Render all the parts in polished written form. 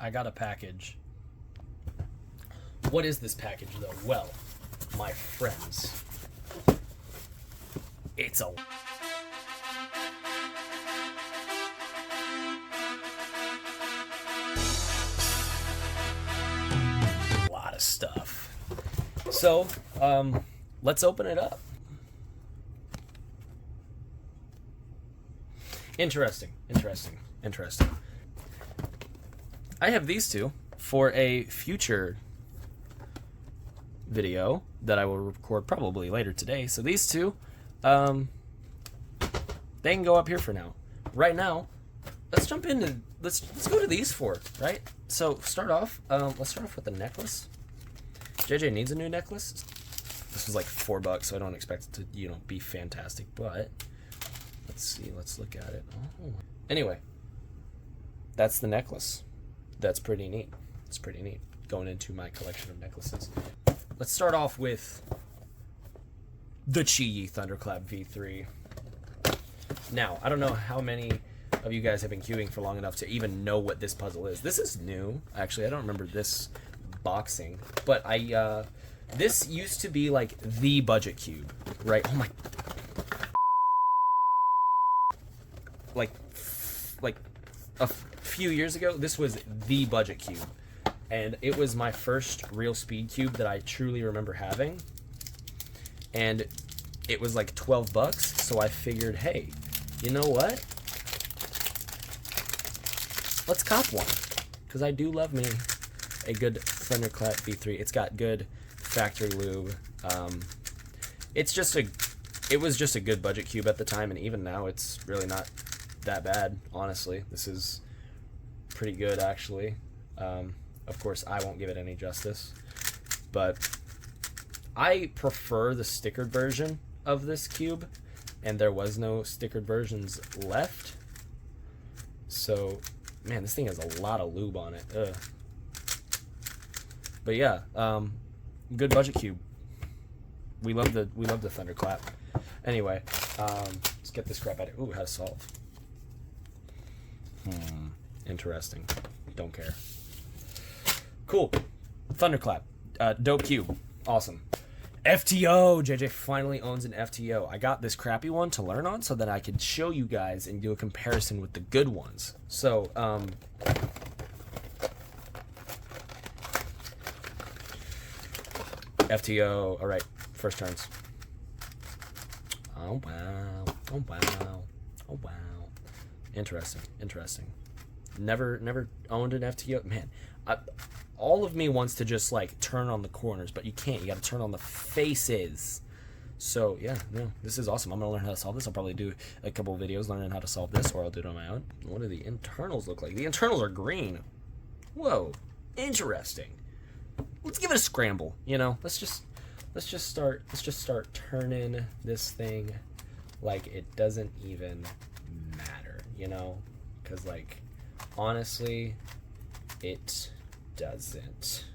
I got a package. What is this package, though? Well, my friends, it's a lot of stuff. So, let's open it up. Interesting. I have these two for a future video that I will record probably later today. So these two, they can go up here for now. Right now, let's jump into let's go to these four, right? So let's start off with the necklace. JJ needs a new necklace. This was like $4, so I don't expect it to, be fantastic, but let's see, let's look at it. Oh. Anyway, that's the necklace. That's pretty neat. It's pretty neat going into my collection of necklaces. Let's start off with the Chi Thunderclap V3. Now, I don't know how many of you guys have been queuing for long enough to even know what this puzzle is. This is new. Actually, I don't remember this boxing, but this used to be like the budget cube, right? Oh my. Like a few years ago, this was the budget cube, and it was my first real speed cube that I truly remember having, and it was like $12, so I figured, hey, you know what, let's cop one, because I do love me a good Thunderclap V3. It's got good factory lube. It was just a good budget cube at the time, and even now it's really not that bad, honestly. This is pretty good, actually. Of course, I won't give it any justice, but I prefer the stickered version of this cube, and there was no stickered versions left. So, man, this thing has a lot of lube on it. Ugh. But yeah, good budget cube. We love the Thunderclap. Anyway, let's get this crap out of it. Ooh, how to solve. Interesting. Don't care. Cool. Thunderclap. Dope cube. Awesome. FTO. JJ finally owns an FTO. I got this crappy one to learn on so that I could show you guys and do a comparison with the good ones. So, FTO. All right. First turns. Oh, wow. Oh, wow. Oh, wow. Interesting. Never owned an FTO. Man, all of me wants to just like turn on the corners, but you can't. You got to turn on the faces. So yeah, no, this is awesome. I'm gonna learn how to solve this. I'll probably do a couple of videos learning how to solve this, or I'll do it on my own. What do the internals look like? The internals are green. Whoa, interesting. Let's give it a scramble. Let's just start turning this thing like it doesn't even matter. Because like honestly, it doesn't.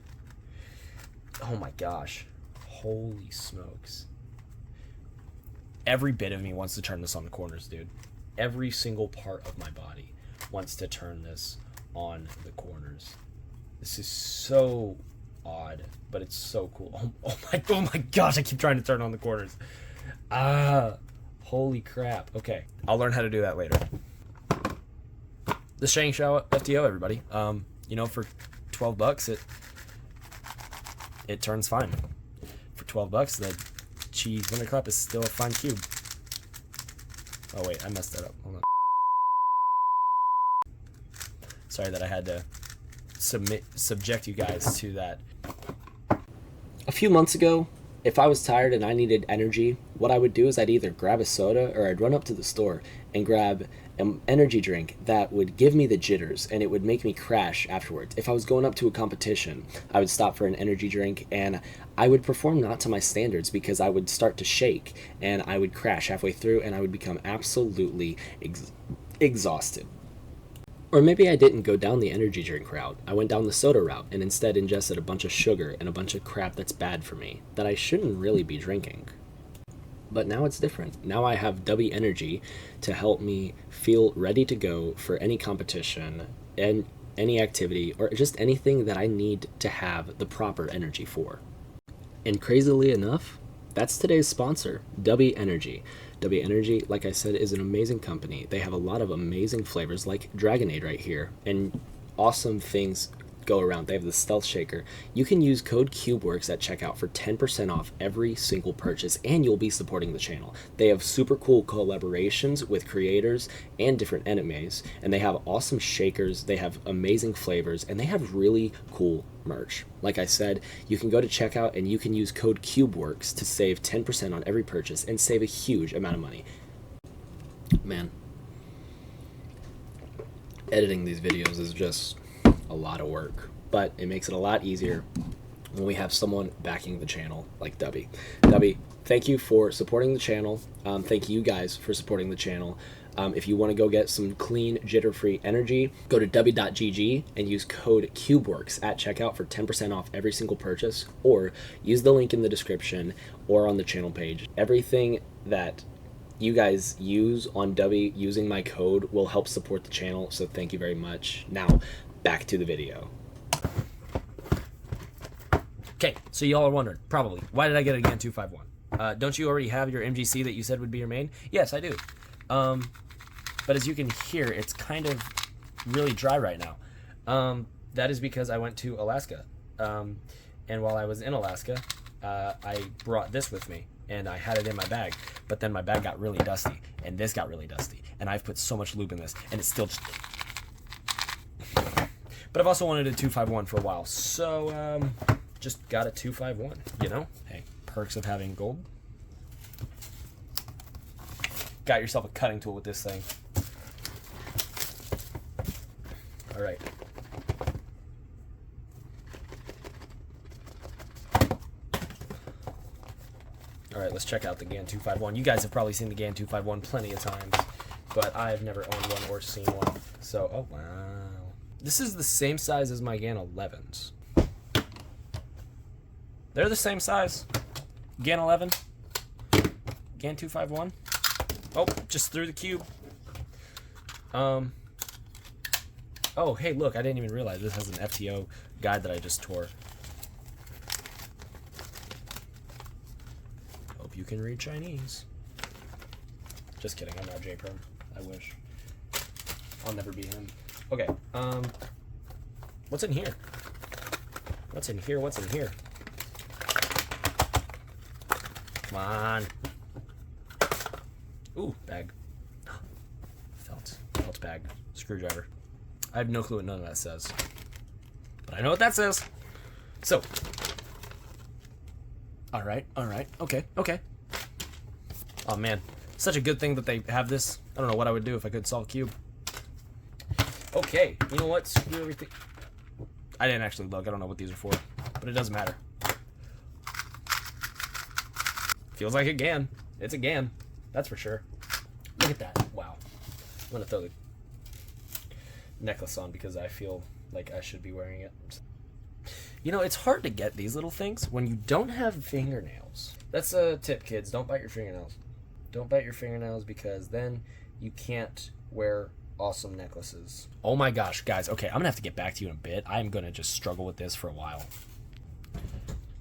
Oh my gosh, holy smokes. Every bit of me wants to turn this on the corners, dude. Every single part of my body wants to turn this on the corners. This is so odd, but it's so cool. Oh my gosh, I keep trying to turn on the corners. Holy crap. Okay, I'll learn how to do that later. The Shang Shao FTO, everybody. For $12, it turns fine. For $12, the Chi Thunderclap is still a fine cube. Oh wait, I messed that up. Hold on. Sorry that I had to subject you guys to that. A few months ago, if I was tired and I needed energy, what I would do is I'd either grab a soda or I'd run up to the store and grab an energy drink that would give me the jitters and it would make me crash afterwards. If I was going up to a competition, I would stop for an energy drink and I would perform not to my standards because I would start to shake and I would crash halfway through and I would become absolutely exhausted. Or maybe I didn't go down the energy drink route. I went down the soda route and instead ingested a bunch of sugar and a bunch of crap that's bad for me, that I shouldn't really be drinking. But now it's different. Now I have W energy to help me feel ready to go for any competition and any activity or just anything that I need to have the proper energy for. And crazily enough, that's today's sponsor, W Energy. W Energy, like I said, is an amazing company. They have a lot of amazing flavors like Dragonade right here, and awesome things go around. They have the Stealth Shaker. You can use code CubeWorks at checkout for 10% off every single purchase, and you'll be supporting the channel. They have super cool collaborations with creators and different animes, and they have awesome shakers, they have amazing flavors, and they have really cool merch. Like I said, you can go to checkout and you can use code CubeWorks to save 10% on every purchase and save a huge amount of money. Man, editing these videos is just a lot of work, but it makes it a lot easier when we have someone backing the channel like Dubby. Dubby, thank you for supporting the channel. Thank you guys for supporting the channel. If you want to go get some clean, jitter-free energy, go to w.gg and use code CubeWorks at checkout for 10% off every single purchase, or use the link in the description or on the channel page. Everything that you guys use on W using my code will help support the channel, so thank you very much. Now, back to the video. Okay, so y'all are wondering, probably, why did I get a GAN 251? Don't you already have your MGC that you said would be your main? Yes, I do. But as you can hear, it's kind of really dry right now. That is because I went to Alaska. And while I was in Alaska, I brought this with me, and I had it in my bag. But then my bag got really dusty, and this got really dusty. And I've put so much lube in this, and it's still just... But I've also wanted a 251 for a while, so just got a 251, you know? Hey, perks of having gold. Got yourself a cutting tool with this thing. All right. All right, let's check out the GAN 251. You guys have probably seen the GAN 251 plenty of times, but I've never owned one or seen one. So, oh wow. This is the same size as my GAN 11s. They're the same size. GAN 11, GAN 251. Oh, just threw the cube. Oh, hey, look, I didn't even realize this has an FTO guide that I just tore. Hope you can read Chinese. Just kidding, I'm not J-Perm. I wish. I'll never be him. Okay, what's in here? What's in here? What's in here? Come on. Ooh, bag. Felt bag. Screwdriver. I have no clue what none of that says. But I know what that says. So. Alright, okay. Oh man. Such a good thing that they have this. I don't know what I would do if I could solve a cube. Okay, you know what? Screw everything. I didn't actually look. I don't know what these are for. But it doesn't matter. Feels like a GAN. It's a GAN. That's for sure. Look at that. Wow. I'm going to throw the necklace on because I feel like I should be wearing it. You know, it's hard to get these little things when you don't have fingernails. That's a tip, kids. Don't bite your fingernails. Don't bite your fingernails because then you can't wear awesome necklaces. Oh my gosh, guys. Okay, I'm going to have to get back to you in a bit. I'm going to just struggle with this for a while.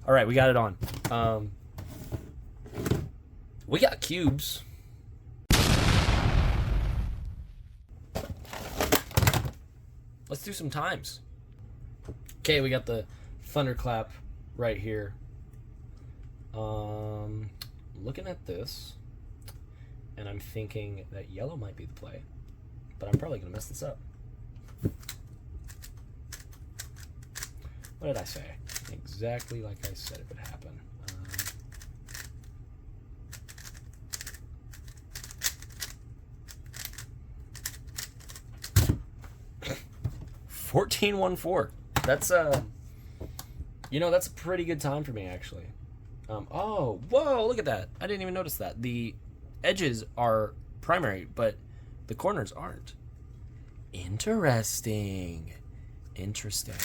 All right, we got it on. We got cubes. Let's do some times. Okay, we got the Thunderclap right here. Looking at this, and I'm thinking that yellow might be the play, but I'm probably gonna mess this up. What did I say? Exactly like I said it would happen. 14-1-4. That's you know, that's a pretty good time for me actually. Oh, whoa, look at that. I didn't even notice that. The edges are primary, but the corners aren't. Interesting. Interesting.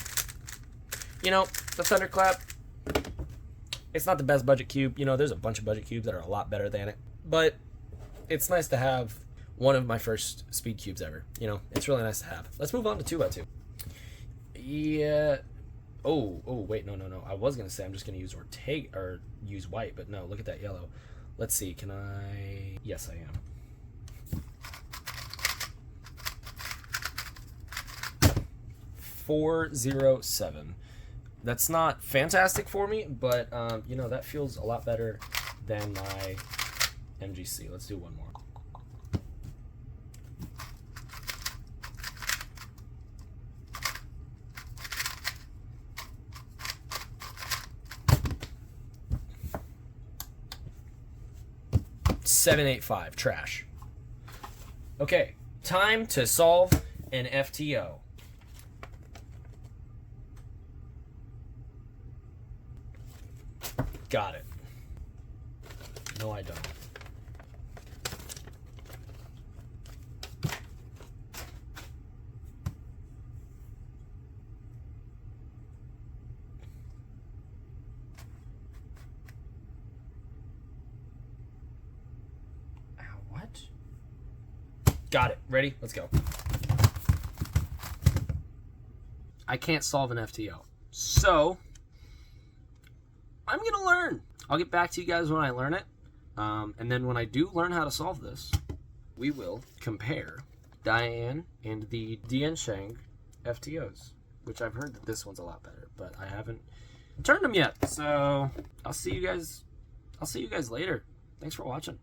You know, the Thunderclap, it's not the best budget cube. You know, there's a bunch of budget cubes that are a lot better than it. But it's nice to have one of my first speed cubes ever. You know, it's really nice to have. Let's move on to 2x2. Yeah. Oh, wait, no. I was gonna say I'm just gonna use Ortega or use white, but no. Look at that yellow. Let's see. Can I? Yes, I am. $407. That's not fantastic for me, but you know, that feels a lot better than my MGC. Let's do one more. $785. Trash. Okay, time to solve an FTO. Got it. No, I don't. What? Got it. Ready? Let's go. I can't solve an FTO. So, I'm going to learn. I'll get back to you guys when I learn it. And then when I do learn how to solve this, we will compare Diane and the Dian Sheng FTOs, which I've heard that this one's a lot better, but I haven't turned them yet. So I'll see you guys later. Thanks for watching.